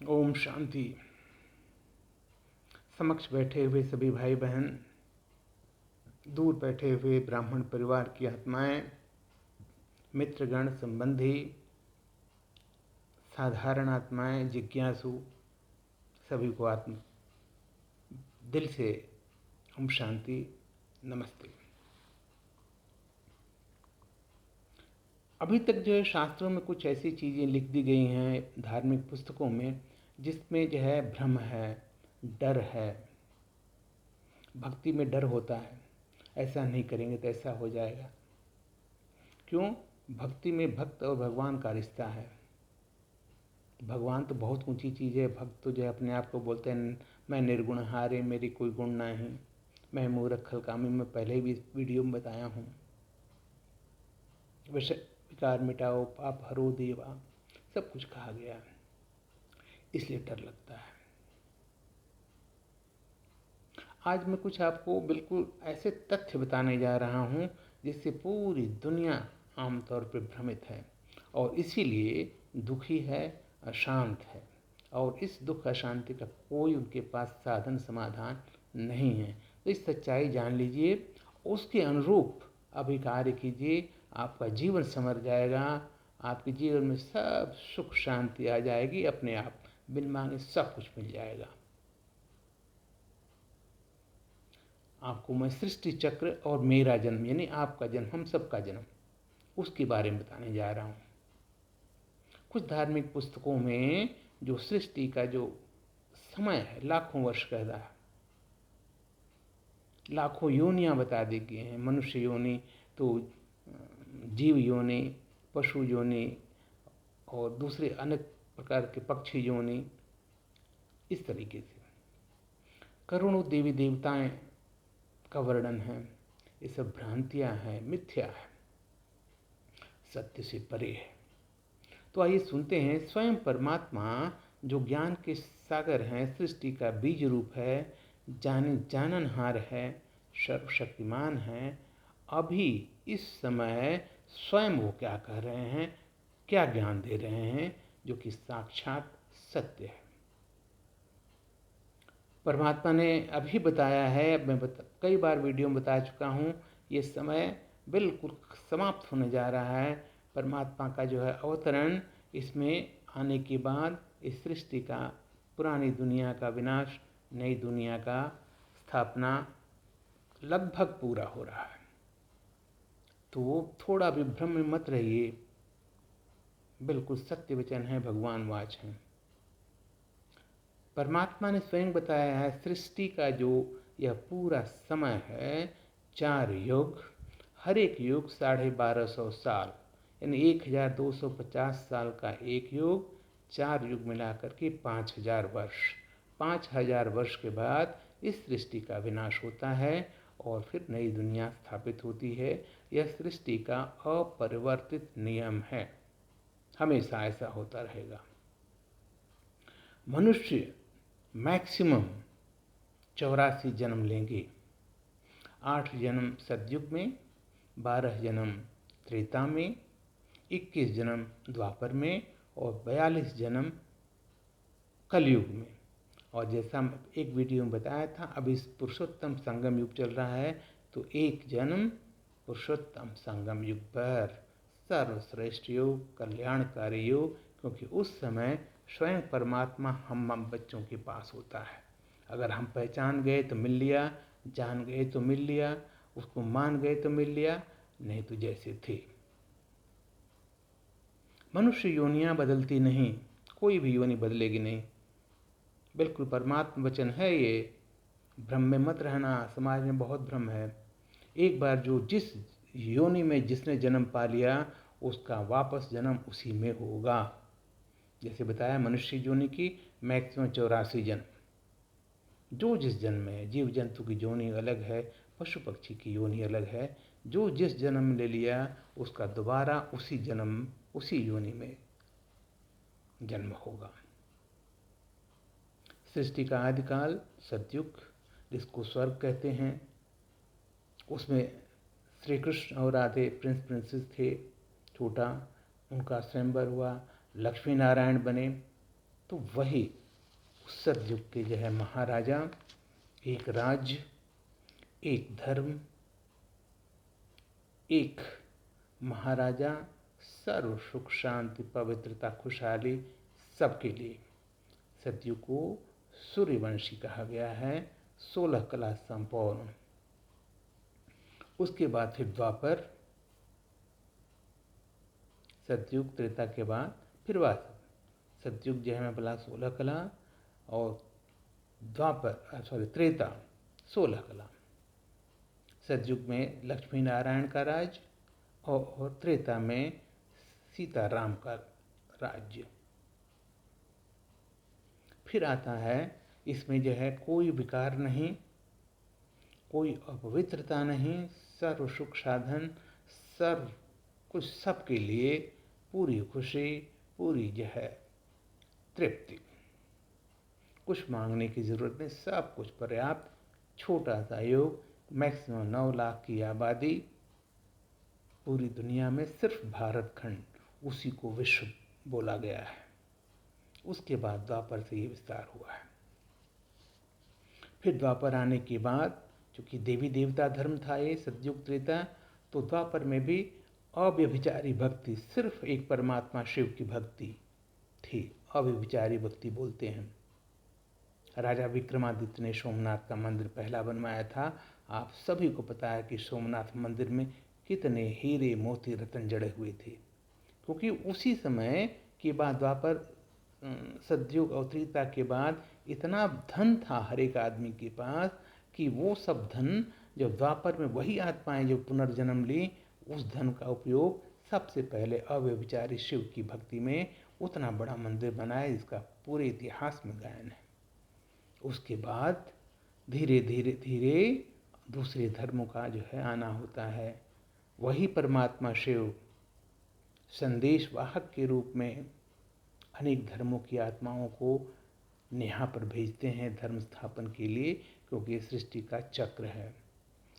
ओम शांति। समक्ष बैठे हुए सभी भाई बहन, दूर बैठे हुए ब्राह्मण परिवार की आत्माएं, मित्रगण, संबंधी, साधारण आत्माएं, जिज्ञासु, सभी को आत्म दिल से ओम शांति, नमस्ते। अभी तक जो है शास्त्रों में कुछ ऐसी चीज़ें लिख दी गई हैं धार्मिक पुस्तकों में जिसमें जो है भ्रम है, डर है। भक्ति में डर होता है, ऐसा नहीं करेंगे तो ऐसा हो जाएगा। क्यों? भक्ति में भक्त और भगवान का रिश्ता है। भगवान तो बहुत ऊंची चीज़ है। भक्त तो जो है अपने आप को बोलते हैं मैं निर्गुण हारे, मेरी कोई गुण नहीं, मैं मूर्ख खलकामी। मैं पहले भी इस वीडियो में बताया हूँ। विकार मिटाओ, पाप हरो देवा, सब कुछ कहा गया है, इसलिए डर लगता है। आज मैं कुछ आपको बिल्कुल ऐसे तथ्य बताने जा रहा हूँ जिससे पूरी दुनिया आमतौर पर भ्रमित है और इसीलिए दुखी है, अशांत है। और इस दुख अशांति का कोई उनके पास साधन समाधान नहीं है। तो इस सच्चाई जान लीजिए, उसके अनुरूप अभी कार्य कीजिए, आपका जीवन संवर जाएगा। आपके जीवन में सब सुख शांति आ जाएगी, अपने आप बिन मांगे सब कुछ मिल जाएगा। आपको मैं सृष्टि चक्र और मेरा जन्म यानी आपका जन्म, हम सबका जन्म, उसके बारे में बताने जा रहा हूँ। कुछ धार्मिक पुस्तकों में जो सृष्टि का जो समय है लाखों वर्ष का है, लाखों योनियां बता दी गई हैं। मनुष्य योनि, तो जीव योनि, पशु योनि और दूसरे अनेक प्रकार के पक्षी योनि, इस तरीके से करोड़ों देवी देवताएं का वर्णन है। ये सब भ्रांतियां हैं, मिथ्या है, सत्य से परे है। तो आइए सुनते हैं। स्वयं परमात्मा जो ज्ञान के सागर हैं, सृष्टि का बीज रूप है, जाननहार है, सर्वशक्तिमान है, अभी इस समय स्वयं वो क्या कह रहे हैं, क्या ज्ञान दे रहे हैं, जो कि साक्षात सत्य है। परमात्मा ने अभी बताया है, मैं कई बार वीडियो में बता चुका हूँ, ये समय बिल्कुल समाप्त होने जा रहा है। परमात्मा का जो है अवतरण, इसमें आने के बाद इस सृष्टि का, पुरानी दुनिया का विनाश, नई दुनिया का स्थापना लगभग पूरा हो रहा है। तो थोड़ा भी भ्रम में मत रहिए, बिल्कुल सत्य वचन है, भगवान वाच हैं। परमात्मा ने स्वयं बताया है सृष्टि का जो यह पूरा समय है, 4 युग, हर एक युग 1250 साल, यानी 1250 साल का एक युग, 4 युग मिलाकर के 5000 वर्ष। 5000 वर्ष के बाद इस सृष्टि का विनाश होता है और फिर नई दुनिया स्थापित होती है। यह सृष्टि का अपरिवर्तित नियम है, हमेशा ऐसा होता रहेगा। मनुष्य मैक्सिमम 84 जन्म लेंगे। 8 जन्म सतयुग में, 12 जन्म त्रेता में, 21 जन्म द्वापर में और 42 जन्म कलयुग में। और जैसा एक वीडियो में बताया था, अभी इस पुरुषोत्तम संगम युग चल रहा है, तो एक जन्म पुरुषोत्तम संगम युग पर, सर्वश्रेष्ठ युग, कल्याणकारी युग, क्योंकि उस समय स्वयं परमात्मा हम बच्चों के पास होता है। अगर हम पहचान गए तो मिल लिया, जान गए तो मिल लिया, उसको मान गए तो मिल लिया, नहीं तो जैसे थे। मनुष्य योनियां बदलती नहीं, कोई भी योनि बदलेगी नहीं, बिल्कुल परमात्मा वचन है ये। भ्रम में मत रहना, समाज में बहुत भ्रम है। एक बार जो जिस योनि में जिसने जन्म पा लिया, उसका वापस जन्म उसी में होगा। जैसे बताया, मनुष्य योनि की मैक्सिमम 84 जन्म, जो जिस जन्म में है। जीव जंतु की योनि अलग है, पशु पक्षी की योनि अलग है। जो जिस जन्म ले लिया, उसका दोबारा उसी जन्म, उसी योनि में जन्म होगा। सृष्टि का आदिकाल सतयुग, जिसको स्वर्ग कहते हैं, उसमें श्री कृष्ण और राधे प्रिंस प्रिंसेस थे। छोटा उनका स्वयंवर हुआ, लक्ष्मी नारायण बने। तो वही उस सतयुग के जो है महाराजा, एक राज्य, एक धर्म, एक महाराजा, सर्व सुख शांति पवित्रता खुशहाली सबके लिए। सतयुग को सूर्यवंशी कहा गया है, 16 कला संपन्न। उसके बाद फिर द्वापर, सतयुग त्रेता के बाद फिर वासव। सतयुग जो है मैं बोला 16 कला, और द्वापर त्रेता 16 कला। सतयुग में लक्ष्मी नारायण का राज, और त्रेता में सीताराम का राज्य। फिर आता है, इसमें जो है कोई विकार नहीं, कोई अपवित्रता नहीं, सर्व सुख साधन, सर्व कुछ सबके लिए पूरी खुशी, पूरी जो है तृप्ति, कुछ मांगने की जरूरत नहीं, सब कुछ पर्याप्त। छोटा सा योग, मैक्सिमम 9 लाख की आबादी पूरी दुनिया में, सिर्फ भारत खंड उसी को विश्व बोला गया है। उसके बाद द्वापर से ये विस्तार हुआ है। फिर द्वापर आने के बाद, चूंकि देवी देवता धर्म था ये सतयुग त्रेता, तो द्वापर में भी अव्यभिचारी भक्ति, सिर्फ एक परमात्मा शिव की भक्ति थी। अव्यभिचारी भक्ति बोलते हैं। राजा विक्रमादित्य ने सोमनाथ का मंदिर पहला बनवाया था। आप सभी को पता है कि सोमनाथ मंदिर में कितने हीरे मोती रतन जड़े हुए थे, क्योंकि उसी समय के बाद द्वापर सतयुग और त्रेता के बाद इतना धन था हर एक आदमी के पास कि वो सब धन जो द्वापर में, वही आत्माएं जो पुनर्जन्म ली, उस धन का उपयोग सबसे पहले अव्यभिचारी शिव की भक्ति में उतना बड़ा मंदिर बनाया, जिसका पूरे इतिहास में गायन है। उसके बाद धीरे धीरे धीरे दूसरे धर्मों का जो है आना होता है। वही परमात्मा शिव संदेश वाहक के रूप में अनेक धर्मों की आत्माओं को नेहा पर भेजते हैं धर्म स्थापन के लिए, क्योंकि ये सृष्टि का चक्र है।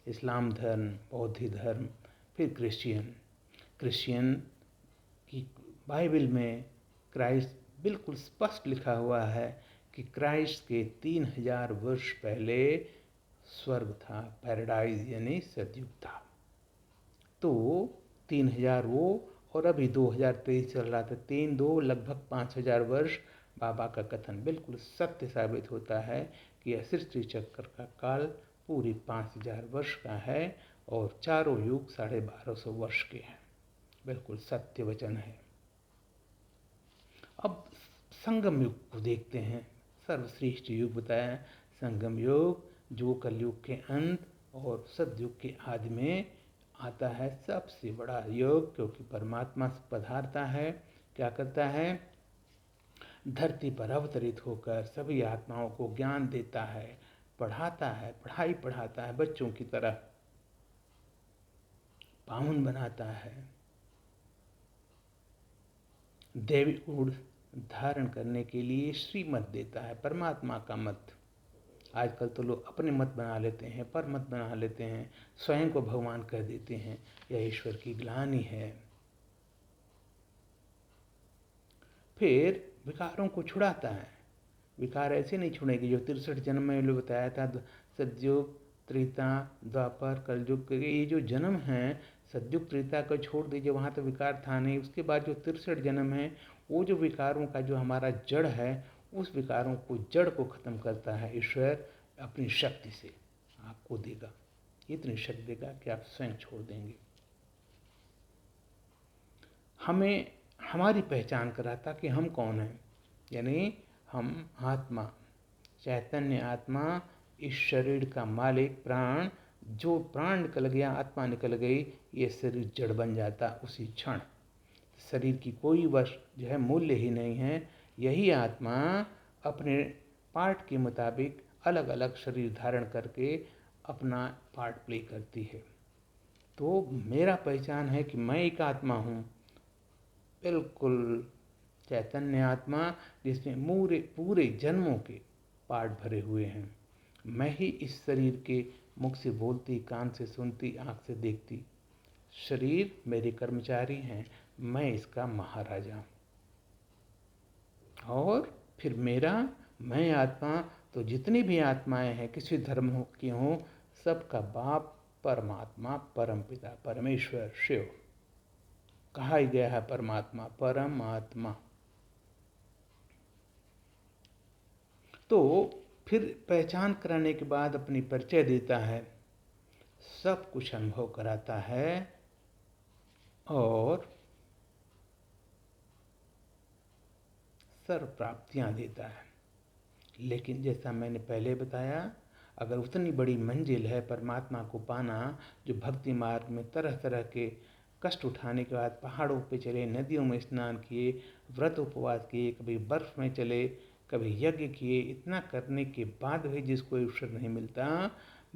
इस्लाम धर्म, बौद्ध धर्म, फिर क्रिश्चियन की बाइबल में क्राइस्ट बिल्कुल स्पष्ट लिखा हुआ है कि क्राइस्ट के 3000 वर्ष पहले स्वर्ग था, पैराडाइज यानी सतयुग था। तो 3000 वो, और अभी 2023 चल रहा था, 3-2 लगभग 5000 वर्ष। बाबा का कथन बिल्कुल सत्य साबित होता है कि यह सृष्टि चक्र का काल पूरी 5000 वर्ष का है, और चारों युग 1250 वर्ष के हैं। बिल्कुल सत्य वचन है। अब संगम युग को देखते हैं। सर्वश्रेष्ठ युग बताया संगम युग, जो कलयुग के अंत और सतयुग के आदि में आता है। सबसे बड़ा योग, क्योंकि परमात्मा पधारता है, क्या करता है, धरती पर अवतरित होकर सभी आत्माओं को ज्ञान देता है, पढ़ाता है, पढ़ाता है, बच्चों की तरह पावन बनाता है, दैवी गुण धारण करने के लिए श्रीमत देता है, परमात्मा का मत। आजकल तो लोग अपने मत बना लेते हैं, पर मत बना लेते हैं, स्वयं को भगवान कह देते हैं। यह ईश्वर की ग्लानि है। फिर विकारों को छुड़ाता है। विकार ऐसे नहीं छुड़ेंगे जो 63 जन्म में लोग बताया था, सतयुग त्रेता द्वापर कलयुग के ये जो जन्म हैं, सतयुग त्रेता को छोड़ दीजिए, वहाँ तो विकार था नहीं। उसके बाद जो 63 जन्म है, वो जो विकारों का जो हमारा जड़ है, उस विकारों को, जड़ को खत्म करता है ईश्वर अपनी शक्ति से। आपको देगा, इतनी शक्ति देगा कि आप स्वयं छोड़ देंगे। हमें हमारी पहचान कराता कि हम कौन हैं, यानी हम आत्मा, चैतन्य आत्मा, इस शरीर का मालिक प्राण। जो प्राण निकल गया, आत्मा निकल गई, ये शरीर जड़ बन जाता उसी क्षण। शरीर की कोई वस्तु जो है मूल्य ही नहीं है। यही आत्मा अपने पार्ट के मुताबिक अलग अलग शरीर धारण करके अपना पार्ट प्ले करती है। तो मेरा पहचान है कि मैं एक आत्मा हूँ, बिल्कुल चैतन्य आत्मा, जिसमें पूरे जन्मों के पार्ट भरे हुए हैं। मैं ही इस शरीर के मुख से बोलती, कान से सुनती, आँख से देखती। शरीर मेरे कर्मचारी हैं, मैं इसका महाराजा। और फिर मेरा, मैं आत्मा, तो जितनी भी आत्माएं हैं किसी धर्म की हों, सबका बाप परमात्मा, परमपिता, परमेश्वर, शिव। कहा ही गया है परमात्मा, परमात्मा। तो फिर पहचान कराने के बाद अपनी परिचय देता है, सब कुछ अनुभव कराता है और सर्व प्राप्तियां देता है। लेकिन जैसा मैंने पहले बताया, अगर उतनी बड़ी मंजिल है परमात्मा को पाना, जो भक्ति मार्ग में तरह तरह के कष्ट उठाने के बाद पहाड़ों पे चले, नदियों में स्नान किए, व्रत उपवास किए, कभी बर्फ में चले, कभी यज्ञ किए, इतना करने के बाद भी जिसको ईश्वर नहीं मिलता,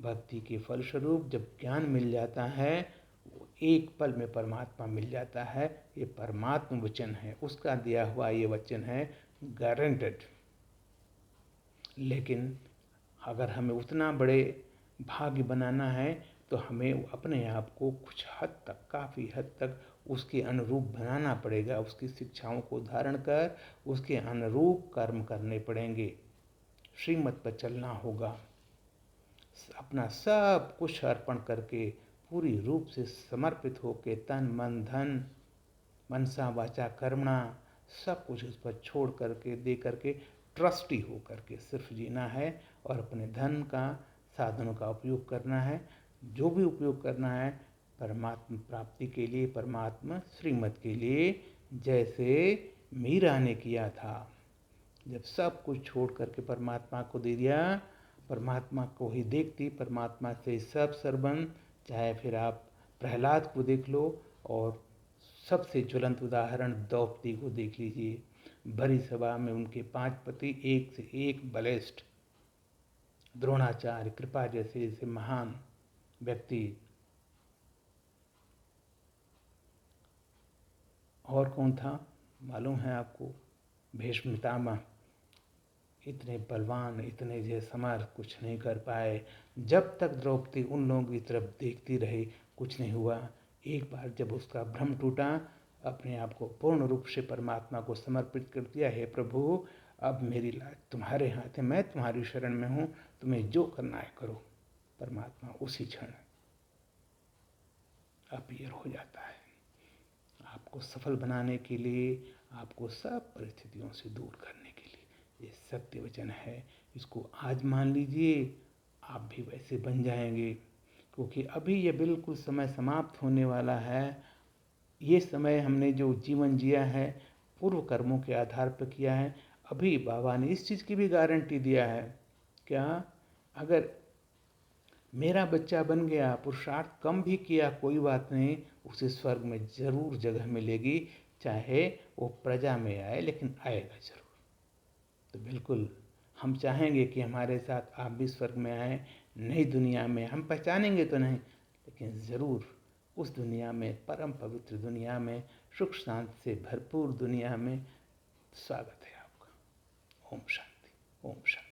भक्ति के फलस्वरूप जब ज्ञान मिल जाता है, एक पल में परमात्मा मिल जाता है। ये परमात्मा वचन है, उसका दिया हुआ ये वचन है, गारंटेड। लेकिन अगर हमें उतना बड़े भाग्य बनाना है तो हमें अपने आप को कुछ हद तक, काफ़ी हद तक उसके अनुरूप बनाना पड़ेगा। उसकी शिक्षाओं को धारण कर उसके अनुरूप कर्म करने पड़ेंगे, श्रीमत पर चलना होगा। अपना सब कुछ अर्पण करके, पूरी रूप से समर्पित होकर, तन मन धन, मनसा वाचा कर्मणा, सब कुछ उस पर छोड़ करके, दे करके, ट्रस्टी हो करके सिर्फ जीना है और अपने धन का, साधनों का उपयोग करना है। जो भी उपयोग करना है परमात्मा प्राप्ति के लिए, परमात्मा श्रीमत के लिए, जैसे मीरा ने किया था। जब सब कुछ छोड़ करके परमात्मा को दे दिया, परमात्मा को ही देखती, परमात्मा से सब सरबंध। चाहे फिर आप प्रहलाद को देख लो, और सबसे ज्वलंत उदाहरण द्रौपदी को देख लीजिए। भरी सभा में उनके 5 पति, एक से एक बलिष्ठ, द्रोणाचार्य, कृपा जैसे जैसे महान व्यक्ति। और कौन था मालूम है आपको? भीष्म पितामह। इतने बलवान, इतने जय समर, कुछ नहीं कर पाए। जब तक द्रौपदी उन लोगों की तरफ देखती रही, कुछ नहीं हुआ। एक बार जब उसका भ्रम टूटा, अपने आप को पूर्ण रूप से परमात्मा को समर्पित कर दिया, हे प्रभु अब मेरी लाज तुम्हारे हाथ है, मैं तुम्हारी शरण में हूँ, तुम्हें जो करना है करो। परमात्मा उसी क्षण अपीयर हो जाता है। आपको सफल बनाने के लिए, आपको सब परिस्थितियों से दूर करने के लिए ये सत्य वचन है। इसको आज मान लीजिए, आप भी वैसे बन जाएंगे। क्योंकि अभी ये बिल्कुल समय समाप्त होने वाला है। ये समय हमने जो जीवन जिया है पूर्व कर्मों के आधार पर किया है। अभी बाबा ने इस चीज़ की भी गारंटी दिया है, क्या? अगर मेरा बच्चा बन गया, पुरुषार्थ कम भी किया, कोई बात नहीं, उसे स्वर्ग में ज़रूर जगह मिलेगी। चाहे वो प्रजा में आए, लेकिन आएगा ज़रूर। तो बिल्कुल हम चाहेंगे कि हमारे साथ आप भी स्वर्ग में आए, नई दुनिया में। हम पहचानेंगे तो नहीं, लेकिन ज़रूर उस दुनिया में, परम पवित्र दुनिया में, सुख शांति से भरपूर दुनिया में स्वागत है आपका। ओम शांति, ओम शांति।